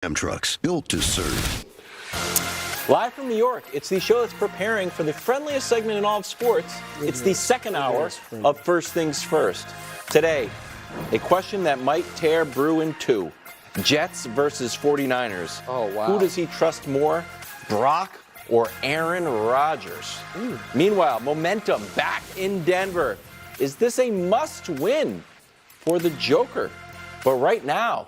Trucks, built to serve. Live from New York, it's the show that's preparing for the friendliest segment in all of sports. It's the second hour of First Things First. Today, a question that might tear Brew in two. Jets versus 49ers. Oh, wow. Who does he trust more, Brock or Aaron Rodgers? Meanwhile, momentum back in Denver. Is this a must-win for the Joker? But right now,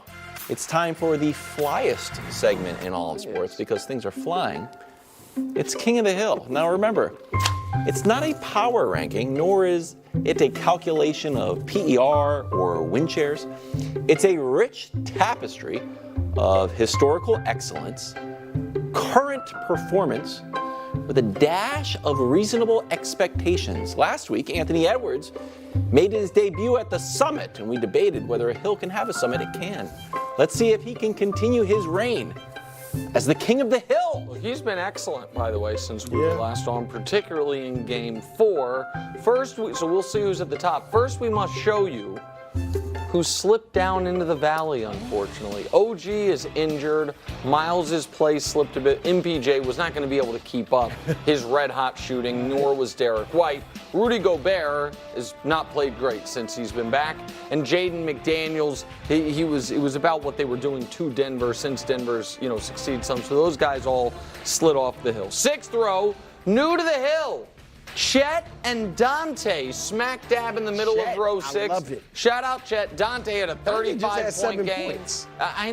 it's time for the flyest segment in all of sports because things are flying. It's King of the Hill. Now remember, it's not a power ranking, nor is it a calculation of PER or win shares. It's a rich tapestry of historical excellence, current performance, with a dash of reasonable expectations. Last week, Anthony Edwards made his debut at the Summit, and we debated whether a hill can have a summit. It can. Let's see if he can continue his reign as the king of the hill. Well, he's been excellent, by the way, since we were last on, particularly in Game 4. So we'll see who's at the top. First, we must show you who slipped down into the valley, unfortunately. OG is injured. Miles' play slipped a bit. MPJ was not going to be able to keep up his red-hot shooting, nor was Derek White. Rudy Gobert has not played great since he's been back. And Jaden McDaniels, it was about what they were doing to Denver since Denver's, succeeded some. So those guys all slid off the hill. Sixth row, new to the hill. Chet and Dante smack dab in the middle of row 6. I love it. Shout out Chet. Dante had a 35-point game. I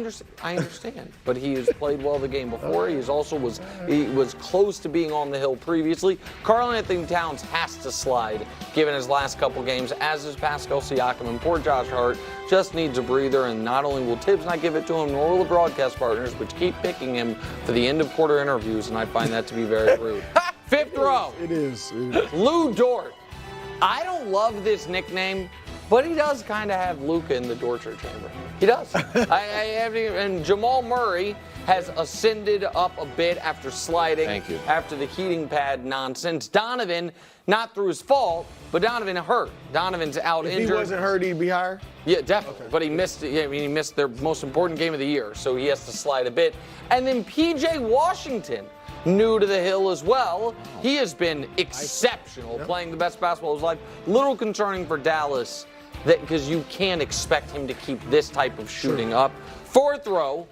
understand, but he has played well the game before. He was close to being on the hill previously. Karl Anthony Towns has to slide, given his last couple games, as is Pascal Siakam. And poor Josh Hart just needs a breather. And not only will Tibbs not give it to him, nor will the broadcast partners, which keep picking him for the end of quarter interviews, and I find that to be very rude. Fifth row. It is. Lou Dort. I don't love this nickname, but he does kind of have Luka in the torture chamber. He does. And Jamal Murray has ascended up a bit after sliding. Thank you. After the heating pad nonsense. Donovan, not through his fault, but Donovan hurt. Donovan's out injured. If he wasn't hurt, he'd be higher? Yeah, definitely. Okay. But he missed. He missed their most important game of the year, so he has to slide a bit. And then PJ Washington, new to the hill as well. He has been exceptional, playing the best basketball of his life. Little concerning for Dallas, because you can't expect him to keep this type of shooting up. Fourth row,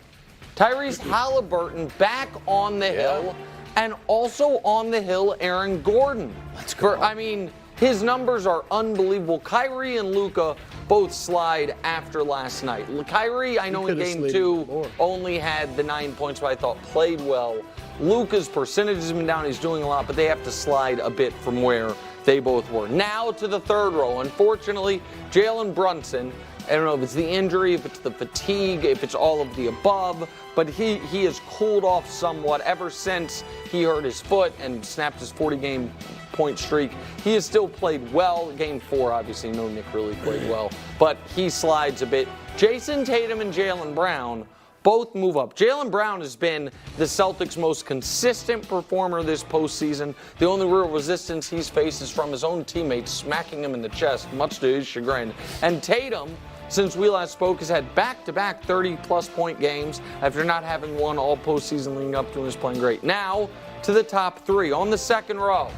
Tyrese Halliburton back on the hill, and also on the hill, Aaron Gordon. Let's go. His numbers are unbelievable. Kyrie and Luka both slide after last night. Kyrie, I know in Game 2 only had the 9 points, but I thought played well. Luka's percentage has been down. He's doing a lot, but they have to slide a bit from where they both were. Now to the third row. Unfortunately, Jalen Brunson, I don't know if it's the injury, if it's the fatigue, if it's all of the above, but he has cooled off somewhat ever since he hurt his foot and snapped his 40-game point streak. He has still played well. Game 4, obviously, no Nick really played well, but he slides a bit. Jason Tatum and Jaylen Brown both move up. Jaylen Brown has been the Celtics' most consistent performer this postseason. The only real resistance he's faced is from his own teammates smacking him in the chest, much to his chagrin. And Tatum, since we last spoke, has had back-to-back 30-plus point games after not having one all postseason leading up to him. He's playing great. Now to the top 3. On the second row,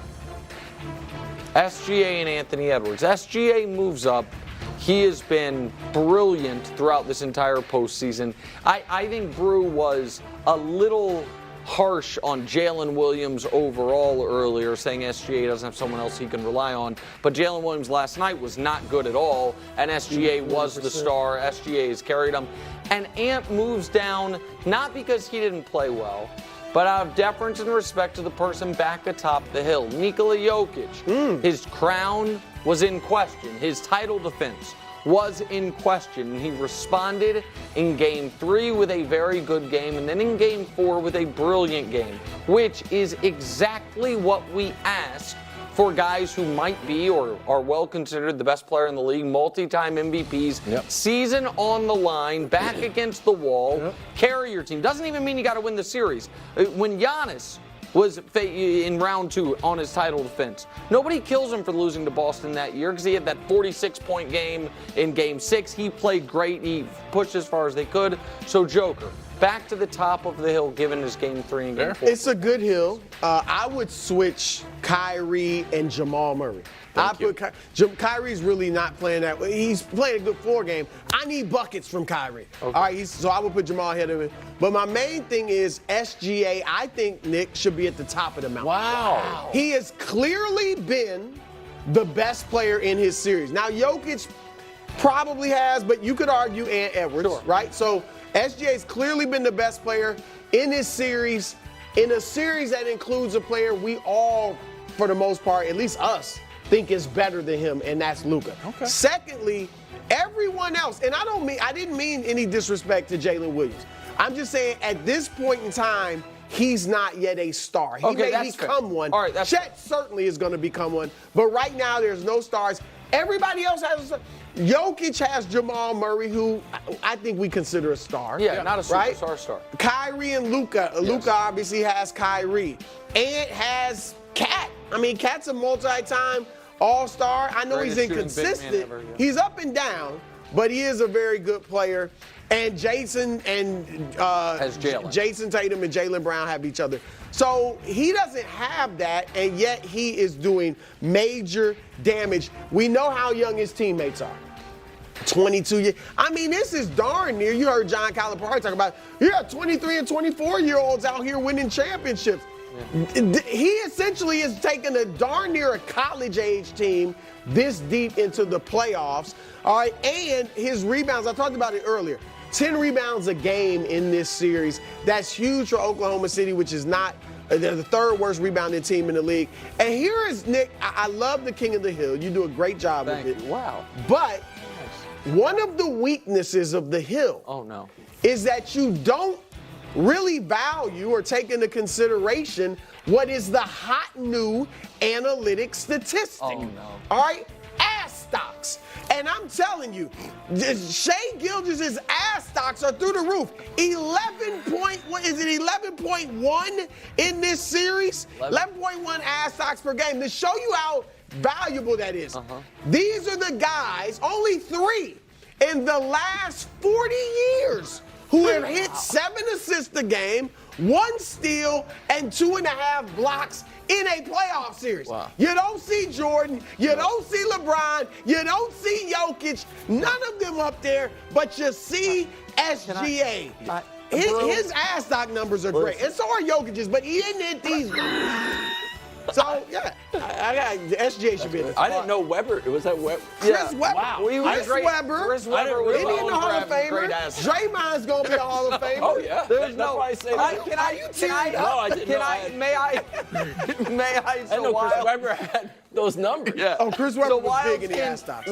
SGA and Anthony Edwards. SGA moves up. He has been brilliant throughout this entire postseason. I think Brew was a little harsh on Jalen Williams overall earlier, saying SGA doesn't have someone else he can rely on. But Jalen Williams last night was not good at all, and SGA was the star. SGA has carried him. And Ant moves down, not because he didn't play well, but out of deference and respect to the person back atop the hill. Nikola Jokic, his crown was in question. His title defense was in question. And he responded in Game 3 with a very good game, and then in Game 4 with a brilliant game, which is exactly what we asked for guys who might be or are well considered the best player in the league, multi-time MVPs, season on the line, back against the wall, carry your team. Doesn't even mean you got to win the series. When Giannis was in round 2 on his title defense, nobody kills him for losing to Boston that year because he had that 46-point game in Game 6. He played great. He pushed as far as they could. So Joker, back to the top of the hill given his game 3 and game 4? It's a good hill. I would switch Kyrie and Jamal Murray. Kyrie's really not playing that way. He's playing a good floor game. I need buckets from Kyrie. Okay. All right, so I would put Jamal ahead of him. But my main thing is SGA, I think Nick should be at the top of the mountain. Wow. He has clearly been the best player in his series. Now, Jokic probably has, but you could argue Ant Edwards, right? So SGA's clearly been the best player in this series, in a series that includes a player we all, for the most part, at least us, think is better than him, and that's Luka. Okay. Secondly, everyone else, and I didn't mean any disrespect to Jalen Williams. I'm just saying at this point in time, he's not yet a star. He may become one. All right, Chet certainly is going to become one, but right now there's no stars. Everybody else has a Jokic has Jamal Murray, who I think we consider a star. Yeah, not a superstar right? star. Kyrie and Luka. Yes. Luka obviously has Kyrie. Ant has Cat. I mean, Cat's a multi-time all-star. I know he's inconsistent. He's up and down, but he is a very good player. And Jason and Jason Tatum and Jaylen Brown have each other. So he doesn't have that, and yet he is doing major damage. We know how young his teammates are. 22 years. I mean, this is darn near. You heard John Calipari talk about, 23 and 24-year-olds out here winning championships. Yeah. He essentially is taking a darn near a college-age team this deep into the playoffs. All right, and his rebounds, I talked about it earlier. 10 rebounds a game in this series. That's huge for Oklahoma City, which is not they're the third worst rebounding team in the league. And here is Nick. I love the King of the Hill. You do a great job with it. Wow. But one of the weaknesses of the Hill is that you don't really value or take into consideration what is the hot new analytic statistic. Oh, no. All right? Ass stocks. And I'm telling you, Shai Gilgeous' ass stocks are through the roof. 11.1 in this series? 11.1 ass stocks per game. To show you how valuable that is. These are the guys, only 3 in the last 40 years who have hit 7 assists a game, 1 steal, and 2.5 blocks in a playoff series. Wow. You don't see Jordan, you don't see LeBron, you don't see Jokic, none of them up there, but you see SGA. His ass stock numbers are great, and so are Jokic's, but he didn't hit these numbers. So, yeah, I got SGA should be in this. I didn't know Webber. It was that Webber. Chris Webber. Wow. Chris Webber is in the Hall of Famer. Draymond's going to be a Hall of Famer. Oh, yeah. There's no. May I know Chris Webber had those numbers. Yeah. Oh, Chris Webber was big in the ass stocks.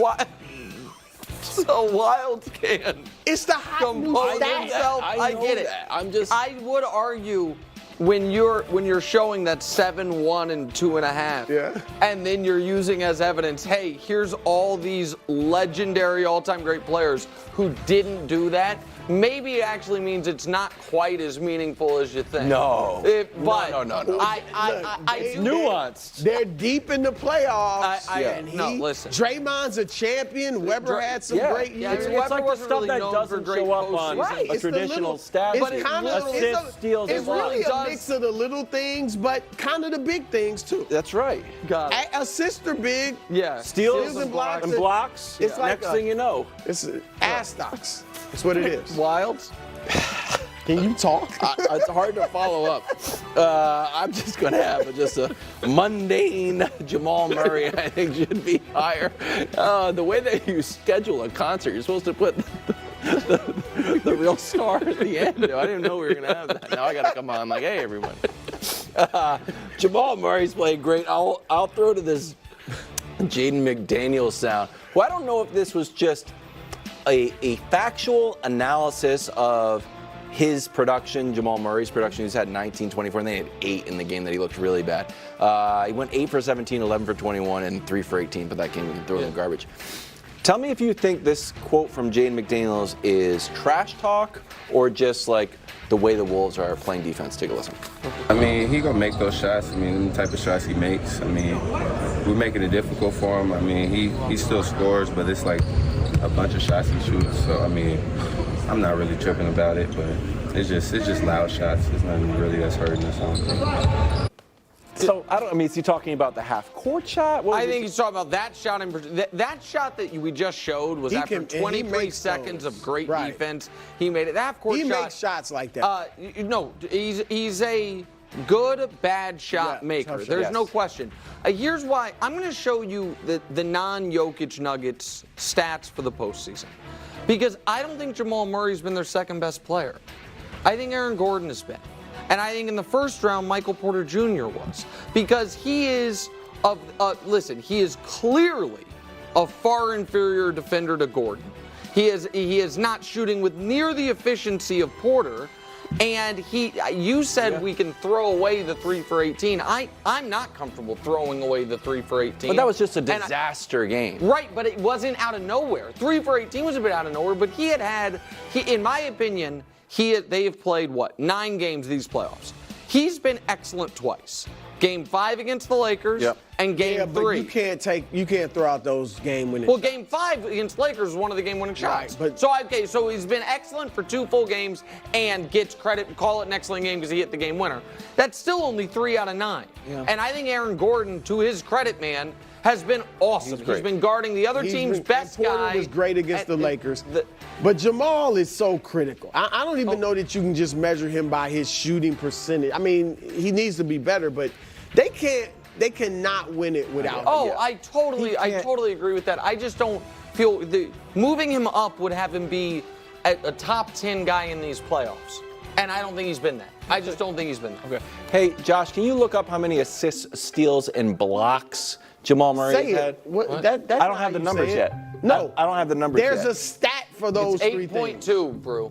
So Wild can it's the hot new himself. I get it. I would argue when you're showing that 7, 1, and 2.5, and then you're using as evidence, hey, here's all these legendary all-time great players who didn't do that. Maybe it actually means it's not quite as meaningful as you think. No. No. It's nuanced. They're deep in the playoffs. Listen. Draymond's a champion. Webber had some great years. It's like the stuff that doesn't show up on a traditional stat. Assists, steals, it's really a mix of the little things, but kind of the big things, too. That's right. Assists are big. Yeah. Steals and blocks. It's like next thing you know. It's ass stocks. That's what it is. Wilds. Can you talk? It's hard to follow up. I'm just going to have just a mundane Jamal Murray, I think, should be higher. The way that you schedule a concert, you're supposed to put the real star at the end. I didn't know we were going to have that. Now I got to come on like, hey, everyone. Jamal Murray's playing great. I'll throw to this Jaden McDaniels sound. Well, I don't know if this was just a factual analysis of his production, Jamal Murray's production. He's had 19, 24, and they had 8 in the game that he looked really bad. He went 8 for 17, 11 for 21, and 3 for 18, but that game he can throw in the garbage. Tell me if you think this quote from Jaden McDaniels is trash talk or just like the way the Wolves are playing defense. Take a listen. I mean, he gonna make those shots. I mean, the type of shots he makes. I mean, we're making it difficult for him. I mean, he still scores, but it's like a bunch of shots he shoots. So I mean, I'm not really tripping about it, but It's just loud shots. There's nothing really that's hurting us. So I mean, is he talking about the half-court shot? I think he's talking about that shot. That shot that we just showed was after 23 seconds of great defense. He made it. The half-court shot. He makes shots like that. No, he's a good, bad shot maker. There's no question. Here's why. I'm going to show you the non-Jokic Nuggets stats for the postseason. Because I don't think Jamal Murray's been their second best player. I think Aaron Gordon has been. And I think in the first round, Michael Porter Jr. was. Because he is, he is clearly a far inferior defender to Gordon. He is not shooting with near the efficiency of Porter. And you said we can throw away the 3 for 18. I'm not comfortable throwing away the 3 for 18. But that was just a disaster game. Right, but it wasn't out of nowhere. 3 for 18 was a bit out of nowhere, but in my opinion, they have played, 9 games these playoffs. He's been excellent twice. Game 5 against the Lakers and Game 3. But you can't throw out those game-winning shots. Game 5 against Lakers was one of the game-winning shots. But so he's been excellent for 2 full games and gets credit, call it an excellent game because he hit the game winner. That's still only 3 out of 9. Yeah. And I think Aaron Gordon, to his credit, man, has been awesome. He's been guarding the other team's best guy. Porter was great against the Lakers. But Jamal is so critical. I don't even know that you can just measure him by his shooting percentage. I mean, he needs to be better, but they cannot win it without him. I totally agree with that. I just don't feel moving him up would have him be a top 10 guy in these playoffs. And I don't think he's been that. I just don't think he's been that. Okay. Hey, Josh, can you look up how many assists, steals, and blocks Jamal Murray has had? That's I don't have the numbers yet. No. I don't have the numbers yet. There's a stat for those 3 things. 8.2, Brew.